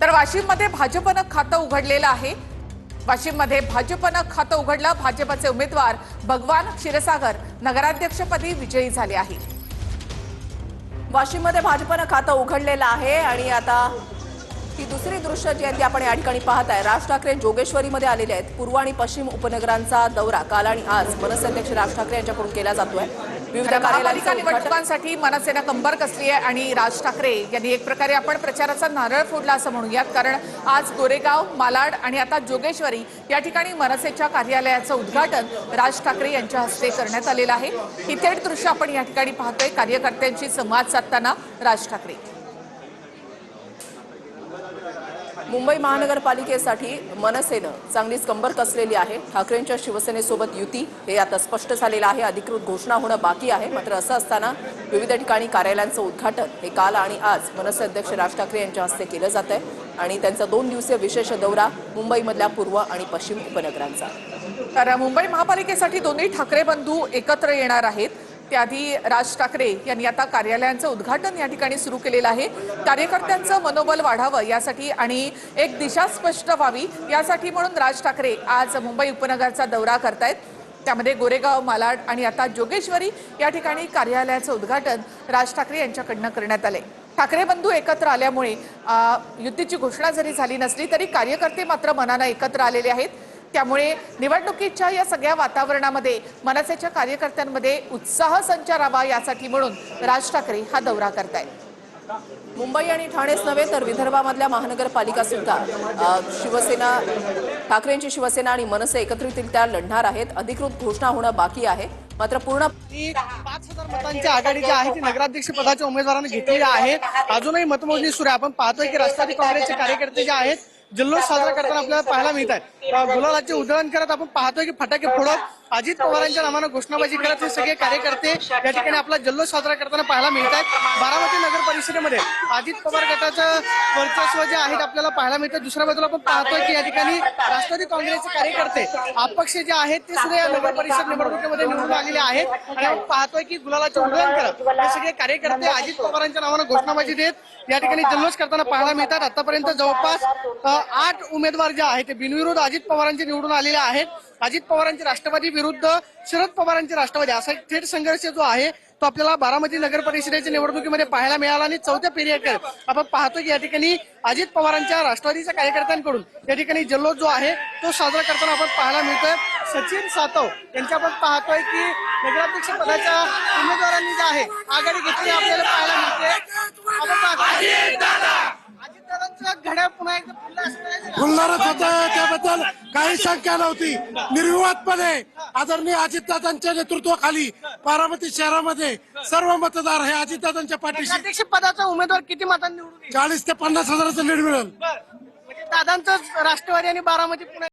तर वाशिममध्ये भाजपनं खातं उघडलेलं आहे। वाशिममध्ये भाजपनं खातं उघडलं। भाजपचे उमेदवार भगवान क्षीरसागर नगराध्यक्षपदी विजयी झाले आहे। वाशिममध्ये भाजपनं खातं उघडलेलं आहे आणि आता ही दुसरी दृश्य जी आहे ती आपण या ठिकाणी पाहत आहे। राज ठाकरे जोगेश्वरीमध्ये आलेले आहेत। पूर्व आणि पश्चिम उपनगरांचा दौरा काल आणि आज मनसे अध्यक्ष राज ठाकरे यांच्याकडून केला जातोय। विविध महापालिका निवडणुकांसाठी मनसेनं कंबर कसली आहे आणि राज ठाकरे यांनी एक प्रकारे आपण प्रचाराचा नारळ फोडला असं म्हणूयात, कारण आज गोरेगाव, मालाड आणि आता जोगेश्वरी या ठिकाणी मनसेच्या कार्यालयाचं उद्घाटन राज ठाकरे यांच्या हस्ते करण्यात आलेलं आहे। ही थेट दृश्य आपण या ठिकाणी पाहतोय। कार्यकर्त्यांशी संवाद साधताना राज ठाकरे। मुंबई महानगरपालिकेसाठी मनसेनं चांगलीच कंबर कसलेली आहे। ठाकरेंच्या शिवसेनेसोबत युती हे आता स्पष्ट झालेलं आहे। अधिकृत घोषणा होणं बाकी आहे। मात्र असं असताना विविध ठिकाणी कार्यालयांचं उद्घाटन हे काल आणि आज मनसे अध्यक्ष राज ठाकरे यांच्या हस्ते केलं जात आहे आणि त्यांचा 2 दिवसीय विशेष दौरा मुंबईमधल्या पूर्व आणि पश्चिम उपनगरांचा। तर मुंबई महापालिकेसाठी दोन्ही ठाकरे बंधू एकत्र येणार आहेत। त्याआधी राज ठाकरे यांनी आता कार्यालयांचं उद्घाटन या ठिकाणी सुरू केलेलं आहे। कार्यकर्त्यांचं मनोबल वाढावं यासाठी आणि एक दिशा स्पष्ट व्हावी यासाठी म्हणून राज ठाकरे आज मुंबई उपनगरचा दौरा करतायत। त्यामध्ये गोरेगाव, मालाड आणि आता जोगेश्वरी या ठिकाणी कार्यालयाचं उद्घाटन राज ठाकरे यांच्याकडनं करण्यात आले। ठाकरे बंधू एकत्र आल्यामुळे युतीची घोषणा जरी झाली नसली तरी कार्यकर्ते मात्र मनानं एकत्र आलेले आहेत। त्यामुळे निवडणुकीच्या या सगळ्या वातावरणामध्ये मनसेच्या कार्यकर्त्यांमध्ये उत्साह संचारावा यासाठी म्हणून राज ठाकरे हा दौरा करतायत। मुंबई आणि ठाणेच नव्हे तर विदर्भामधल्या महानगरपालिका सुद्धा शिवसेना, ठाकरेंची शिवसेना आणि मनसे एकत्रितरित्या लढणार आहेत। अधिकृत घोषणा होणं बाकी आहे। मात्र पूर्ण 5,000 मतांची आघाडी जी आहे ती नगराध्यक्ष पदाच्या उमेदवारांनी घेतलेली आहे। अजूनही मतमोजणी सुरू आहे। आपण पाहतोय की राष्ट्रवादी काँग्रेसचे कार्यकर्ते जे आहेत जल्लोष साजरा करताना आपल्याला पाहायला मिळत आहे। गुलालाचे उधळण करत आपण पाहतोय की फटाके फोडत अजित पवारांच्या नावानं घोषणाबाजी करत हे सगळे कार्यकर्ते या ठिकाणी आपला जल्लोष साजरा करताना पाहायला मिळत आहेत। बारामती नगर परिषदेमध्ये अजित पवार गटाचं वर्चस्व जे आहे आपल्याला पाहायला मिळतं। दुसऱ्या बाजूला आपण पाहतोय की या ठिकाणी राष्ट्रवादी काँग्रेसचे कार्यकर्ते अपक्ष जे आहेत ते सुद्धा या नगर परिषद निवडणुकीमध्ये निवडून आलेले आहेत आणि आपण पाहतोय की गुलालाचे उधळण करत हे सगळे कार्यकर्ते अजित पवारांच्या नावानं घोषणाबाजी देत या ठिकाणी जल्लोष करताना पाहायला मिळतात। आतापर्यंत जवळपास 8 उमेदवार जे आहेत ते बिनविरोध अजित पवारांचे निवडून आलेले आहेत। अजित पवारांचे राष्ट्रवादी विरुद्ध शरद पवारांचे राष्ट्रवादी असा एक थेट संघर्ष जो आहे तो आपल्याला बारामती नगर परिषदेच्या निवडणुकीमध्ये पाहायला मिळाला आणि चौथ्या फेरीकडे आपण पाहतो की या ठिकाणी अजित पवारांच्या राष्ट्रवादीच्या कार्यकर्त्यांकडून या ठिकाणी जल्लोष जो आहे तो साजरा करताना आपण पाहायला मिळतोय। सचिन सातव यांच्या आपण पाहतोय की नगराध्यक्ष पदाच्या उमेदवारांनी जे आहे आघाडी घेतली आपल्याला पाहायला मिळते। आपण अजितदादांचं घड्याळ पुन्हा एकदा फुलणारच होतं, त्याबद्दल काही शंका नव्हती। निर्विवादपणे आदरणीय अजितदादांच्या नेतृत्वाखाली बारामती शहरामध्ये सर्व मतदार हे अजितदादांच्या पाठीशी। अध्यक्ष पदाचा उमेदवार किती मतांनी निवडून 40 ते 50 हजाराचं लीड मिळेल। म्हणजे दादांचं राष्ट्रवादी आणि बारामती पुणे